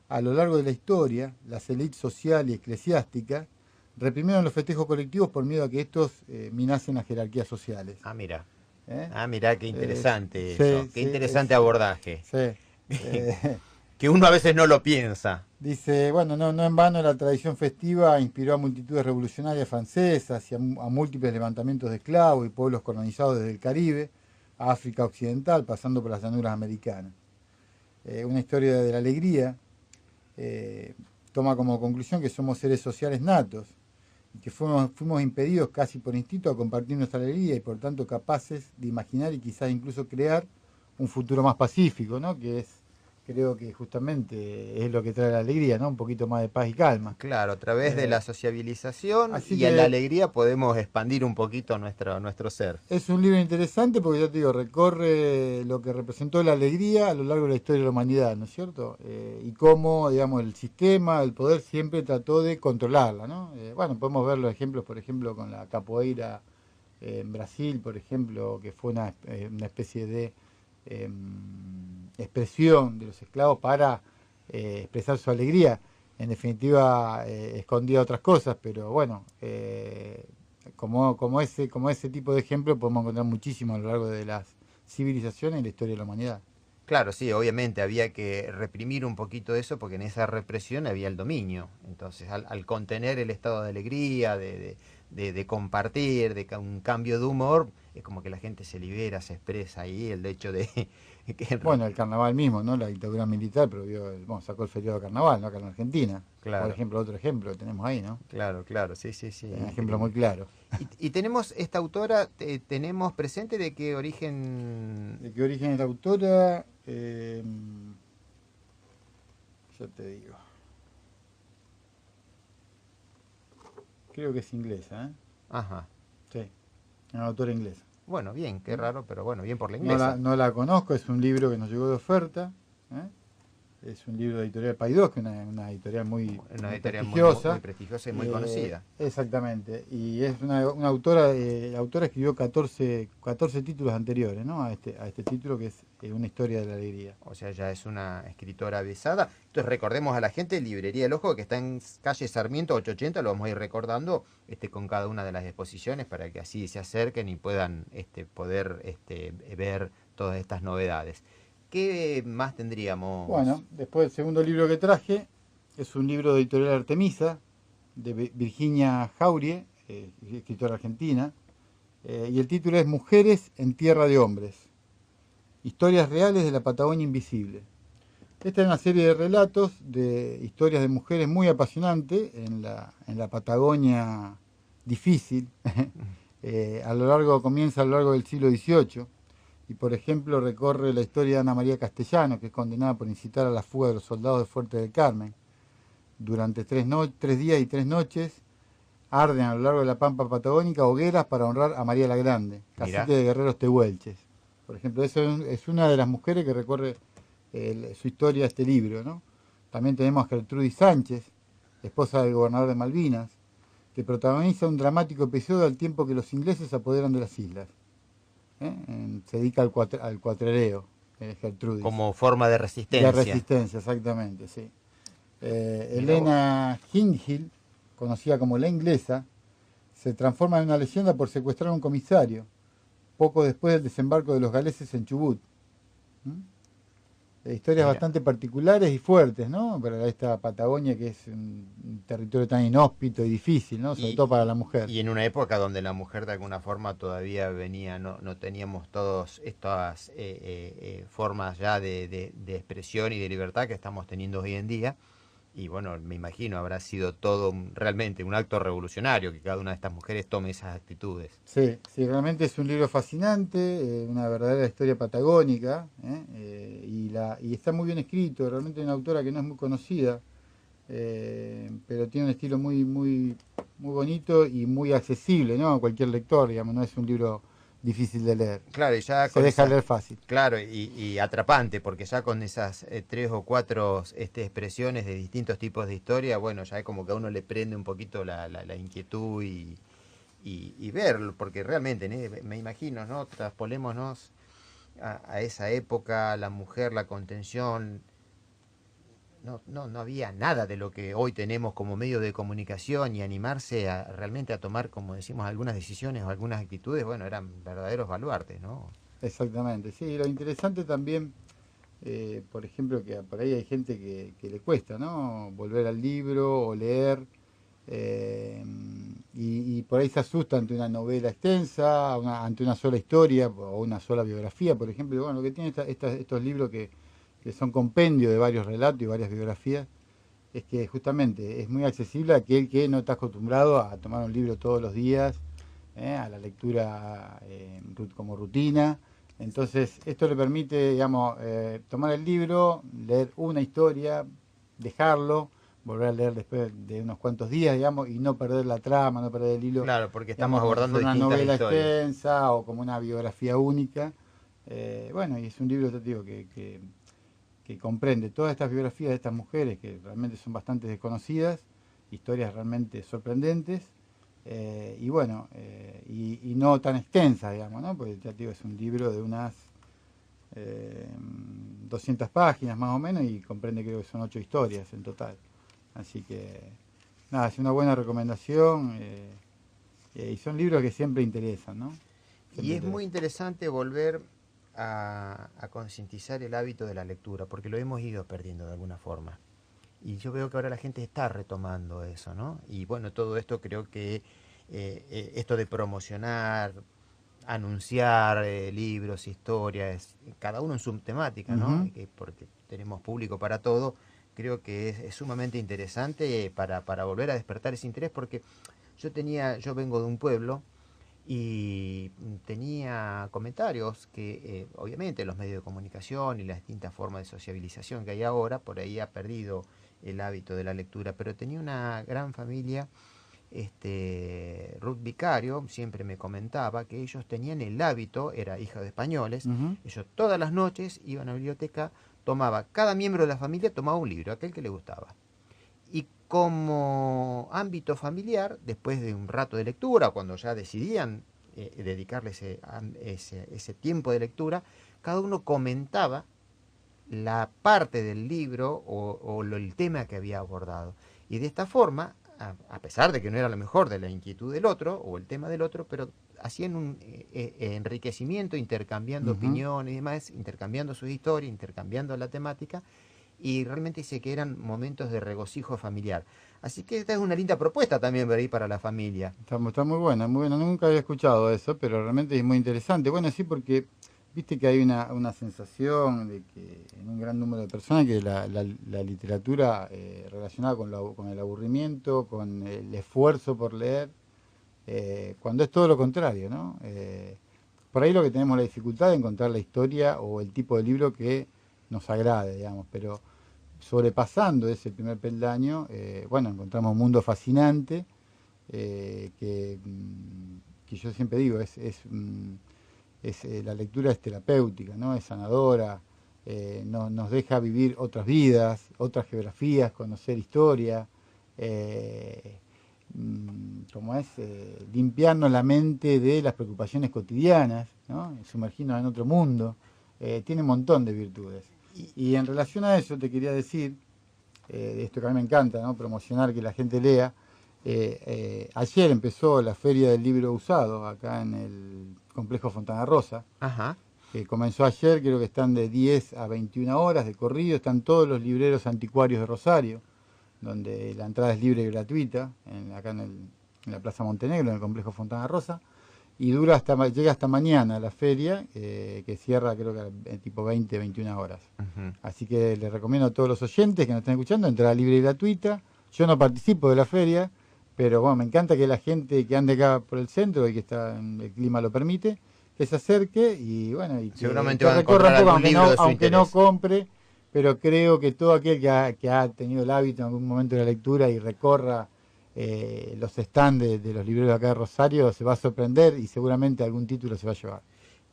a lo largo de la historia, las élites social y eclesiástica reprimieron los festejos colectivos por miedo a que estos minasen las jerarquías sociales. Ah, mira. ¿Eh? Ah, mira, qué interesante eso. Sí, Qué sí, interesante abordaje. sí. Eh, Que uno a veces no lo piensa. Dice, bueno, no en vano la tradición festiva inspiró a multitudes revolucionarias francesas y a múltiples levantamientos de esclavos y pueblos colonizados desde el Caribe a África Occidental, pasando por las llanuras americanas. Una historia de la alegría eh, toma como conclusión que somos seres sociales natos y que fuimos impedidos casi por instinto a compartir nuestra alegría y por tanto capaces de imaginar y quizás incluso crear un futuro más pacífico, ¿no? Que es, creo que justamente es lo que trae la alegría, ¿no? Un poquito más de paz y calma. Claro, a través de Eh, la sociabilización Así y en la que alegría podemos expandir un poquito nuestro ser. es un libro interesante porque ya te digo, recorre lo que representó la alegría a lo largo de la historia de la humanidad, ¿no es cierto? Y cómo, digamos, el sistema, el poder siempre trató de controlarla, ¿no? Bueno, podemos ver los ejemplos, por ejemplo, con la capoeira en Brasil, por ejemplo, que fue una especie de eh, expresión de los esclavos para expresar su alegría. En definitiva, escondía otras cosas, pero bueno, como ese tipo de ejemplo podemos encontrar muchísimo a lo largo de las civilizaciones y la historia de la humanidad. Claro, sí, obviamente había que reprimir un poquito eso porque en esa represión había el dominio. Entonces, al contener el estado de alegría, de compartir, un cambio de humor, es como que la gente se libera, se expresa ahí, el hecho de... que- Bueno, el carnaval mismo, ¿no? La dictadura militar, pero bueno, sacó el feriado de carnaval, ¿no? Acá en Argentina. Por claro, ejemplo, otro ejemplo que tenemos ahí, ¿no? claro, claro, sí, sí, sí, Un ejemplo muy increíble. claro. Y tenemos esta autora, tenemos presente de qué origen... ¿De qué origen es la autora? Ya te digo. Creo que es inglesa, ¿eh? Ajá. Sí, una autora inglesa. Bueno, bien, qué ¿Mm? raro, pero bueno, bien por la inglesa. No la conozco, es un libro que nos llegó de oferta. ¿Eh? Es un libro de editorial Paidós, que es una editorial Una muy editorial muy prestigiosa. prestigiosa y muy conocida. Exactamente. Y es una autora, la autora escribió 14 títulos anteriores, ¿no? A este título que es Una historia de la alegría. O sea, ya es una escritora avisada. Entonces recordemos a la gente, Librería El Ojo, que está en calle Sarmiento 880, lo vamos a ir recordando con cada una de las exposiciones para que así se acerquen y puedan poder ver todas estas novedades. ¿Qué más tendríamos? Bueno, después el segundo libro que traje es un libro de editorial Artemisa, de Virginia Jaurie, escritora argentina, y el título es Mujeres en Tierra de Hombres, historias reales de la Patagonia invisible. Esta es una serie de relatos de historias de mujeres muy apasionantes en la Patagonia difícil. Comienza a lo largo del siglo XVIII y, por ejemplo, recorre la historia de Ana María Castellano, que es condenada por incitar a la fuga de los soldados de Fuerte del Carmen. Durante 3 días y 3 noches arden a lo largo de la pampa patagónica hogueras para honrar a María la Grande, Mira, cacique de guerreros tehuelches. Por ejemplo, eso es una de las mujeres que recorre su historia este libro, ¿no? También tenemos a Gertrudis Sánchez, esposa del gobernador de Malvinas, que protagoniza un dramático episodio al tiempo que los ingleses se apoderan de las islas. Se dedica al cuatrereo, Gertrudis. como forma de De resistencia. resistencia, exactamente, sí. Mira vos. Elena Hindhill, conocida como la inglesa, se transforma en una leyenda por secuestrar a un comisario, poco después del desembarco de los galeses en Chubut. ¿Mm? Historias Mira. bastante particulares y fuertes, ¿no? Para esta Patagonia que es un territorio tan inhóspito y difícil, ¿no? Sobre todo para la mujer. Y en una época donde la mujer de alguna forma todavía venía, no teníamos todas estas formas ya de expresión y de libertad que estamos teniendo hoy en día. Y bueno, me imagino habrá sido todo realmente un acto revolucionario que cada una de estas mujeres tome esas actitudes. Sí, sí, realmente es un libro fascinante, una verdadera historia patagónica, y está muy bien escrito, realmente es una autora que no es muy conocida, pero tiene un estilo muy bonito y muy accesible, ¿no? A cualquier lector, digamos, no es un libro difícil de leer, Claro, y ya se con deja esas, leer fácil. claro, y atrapante, porque ya con esas tres o cuatro expresiones de distintos tipos de historia, bueno, ya es como que a uno le prende un poquito la inquietud y ver, porque realmente, ¿no? Me imagino, ¿no? Traspolémonos a esa época, la mujer, la contención, no había nada de lo que hoy tenemos como medio de comunicación y animarse realmente a tomar, como decimos, algunas decisiones o algunas actitudes, bueno, eran verdaderos baluartes, ¿no? Exactamente, sí, lo interesante también, por ejemplo, que por ahí hay gente que le cuesta, ¿no? Volver al libro o leer, eh, y por ahí se asusta ante una novela extensa, ante una sola historia o una sola biografía, por ejemplo. Y bueno, lo que tienen estos libros que son compendio de varios relatos y varias biografías, es que justamente es muy accesible a aquel que no está acostumbrado a tomar un libro todos los días, a la lectura como rutina. Entonces, esto le permite, digamos, tomar el libro, leer una historia, dejarlo, volver a leer después de unos cuantos días, digamos, y no perder la trama, no perder el hilo, Claro, porque estamos digamos, como si abordando fuera una distintas novela historias. extensa o como una biografía única. Bueno, y es un libro, te digo, que comprende todas estas biografías de estas mujeres que realmente son bastante desconocidas, historias realmente sorprendentes, y bueno, y no tan extensas, digamos, ¿no? Porque ya te digo, es un libro de unas eh, 200 páginas más o menos y comprende, creo que son 8 historias en total. Así que, nada, es una buena recomendación, y son libros que siempre interesan, ¿no? Y Siempre es muy interesan. interesante volver a concientizar el hábito de la lectura, porque lo hemos ido perdiendo de alguna forma. Y yo veo que ahora la gente está retomando eso, ¿no? Y bueno, todo esto creo que esto de promocionar, anunciar libros, historias, cada uno en su temática, ¿no? Ujú. Porque tenemos público para todo, creo que es sumamente interesante para volver a despertar ese interés, porque yo vengo de un pueblo y tenía comentarios que obviamente los medios de comunicación y las distintas formas de sociabilización que hay ahora, por ahí ha perdido el hábito de la lectura, pero tenía una gran familia. Ruth Vicario siempre me comentaba que ellos tenían el hábito, era hija de españoles, Ujú. ellos todas las noches iban a la biblioteca, cada miembro de la familia tomaba un libro, aquel que le gustaba. Y como ámbito familiar, después de un rato de lectura, cuando ya decidían dedicarle ese tiempo de lectura, cada uno comentaba la parte del libro el tema que había abordado. Y de esta forma, a pesar de que no era lo mejor de la inquietud del otro o el tema del otro, pero hacían un enriquecimiento, intercambiando Ujú. opiniones y demás, intercambiando sus historias, intercambiando la temática, y realmente dice que eran momentos de regocijo familiar. Así que esta es una linda propuesta también para la familia. Está muy buena, muy buena. Nunca había escuchado eso, pero realmente es muy interesante. Bueno, sí, porque viste que hay una sensación de que en un gran número de personas que la literatura relacionada con el aburrimiento, con el esfuerzo por leer, cuando es todo lo contrario, ¿no? Por ahí lo que tenemos la dificultad de encontrar la historia o el tipo de libro que nos agrade, digamos, pero sobrepasando ese primer peldaño, bueno, encontramos un mundo fascinante, que yo siempre digo, la lectura es terapéutica, ¿no? Es sanadora, nos deja vivir otras vidas, otras geografías, conocer historia, eh, como es limpiarnos la mente de las preocupaciones cotidianas, ¿no? Sumergirnos en otro mundo. Tiene un montón de virtudes. Y, Y en relación a eso te quería decir, esto que a mí me encanta, ¿no? Promocionar que la gente lea. Ayer empezó la Feria del Libro Usado acá en el complejo Fontana Rosa, ajá, que comenzó ayer, creo que están de 10 a 21 horas de corrido, están todos los libreros anticuarios de Rosario, donde la entrada es libre y gratuita, acá en la Plaza Montenegro, en el complejo Fontana Rosa, y llega hasta mañana la feria, que cierra creo que tipo 20, 21 horas. uh-huh. Así que les recomiendo a todos los oyentes que nos están escuchando, entrada libre y gratuita. Yo no participo de la feria, pero bueno, me encanta que la gente que ande acá por el centro y que el clima lo permite, que se acerque y bueno, y Seguramente que van a recorra encontrar un poco, algún libro de su aunque no interés. compre, pero creo que todo aquel que ha tenido el hábito en algún momento de la lectura y recorra los stands de los libreros de acá de Rosario, se va a sorprender y seguramente algún título se va a llevar.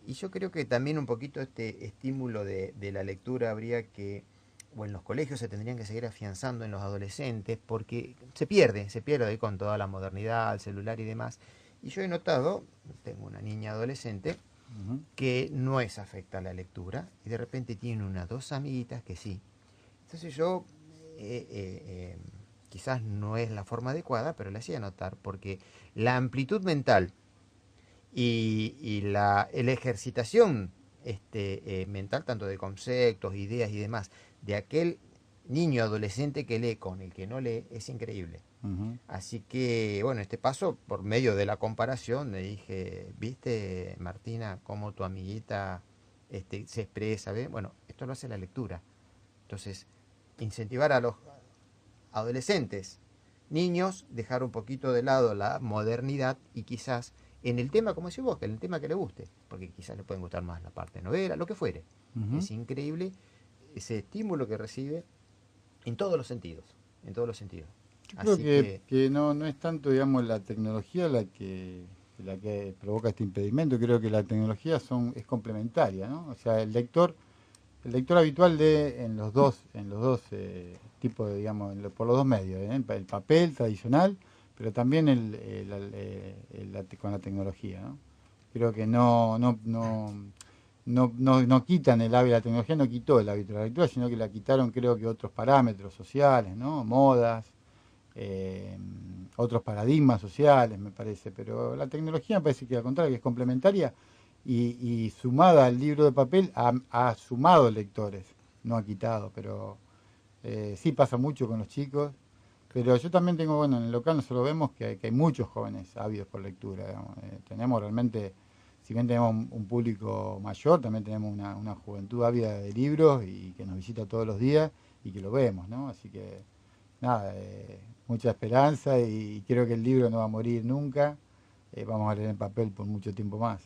Y yo creo que también un poquito este estímulo de la lectura habría que, o en los colegios se tendrían que seguir afianzando en los adolescentes, porque se pierde ahí con toda la modernidad, el celular y demás. Y yo he notado, tengo una niña adolescente, Uh -huh. que no es afecta a la lectura, y de repente tiene unas dos amiguitas que sí. Entonces yo quizás no es la forma adecuada, pero le hacía notar, porque la amplitud mental y la ejercitación mental, tanto de conceptos, ideas y demás, de aquel niño adolescente que lee con el que no lee, es increíble. Ujú. Así que, bueno, este paso, por medio de la comparación, le dije, ¿viste, Martina, cómo tu amiguita se expresa? ¿Ve? Bueno, esto lo hace la lectura. Entonces, incentivar a los adolescentes, niños, dejar un poquito de lado la modernidad y quizás en el tema, como decís vos, que en el tema que le guste, porque quizás le pueden gustar más la parte de novela, lo que fuere. Ujú. Es increíble ese estímulo que recibe en todos los sentidos, en todos los sentidos. Yo creo Así que, que no es tanto, digamos, la tecnología la que provoca este impedimento. Creo que la tecnología es complementaria, ¿no? O sea, el lector habitual lee en los dos tipos de, digamos, por los dos medios, ¿eh? El papel tradicional, pero también con la tecnología, ¿no? Creo que no quitan el hábito, la tecnología no quitó el hábito de la lectura, sino que la quitaron, creo que otros parámetros sociales, ¿no? Modas, eh, otros paradigmas sociales, me parece. Pero la tecnología me parece que al contrario, que es complementaria y sumada al libro de papel ha sumado lectores, no ha quitado, pero sí pasa mucho con los chicos. Pero yo también tengo, bueno, en el local nosotros vemos que hay muchos jóvenes ávidos por lectura, digamos. Tenemos realmente, si bien tenemos un público mayor, también tenemos una juventud ávida de libros y que nos visita todos los días y que lo vemos, ¿no? Así que, nada, mucha esperanza y creo que el libro no va a morir nunca. Vamos a leer en papel por mucho tiempo más.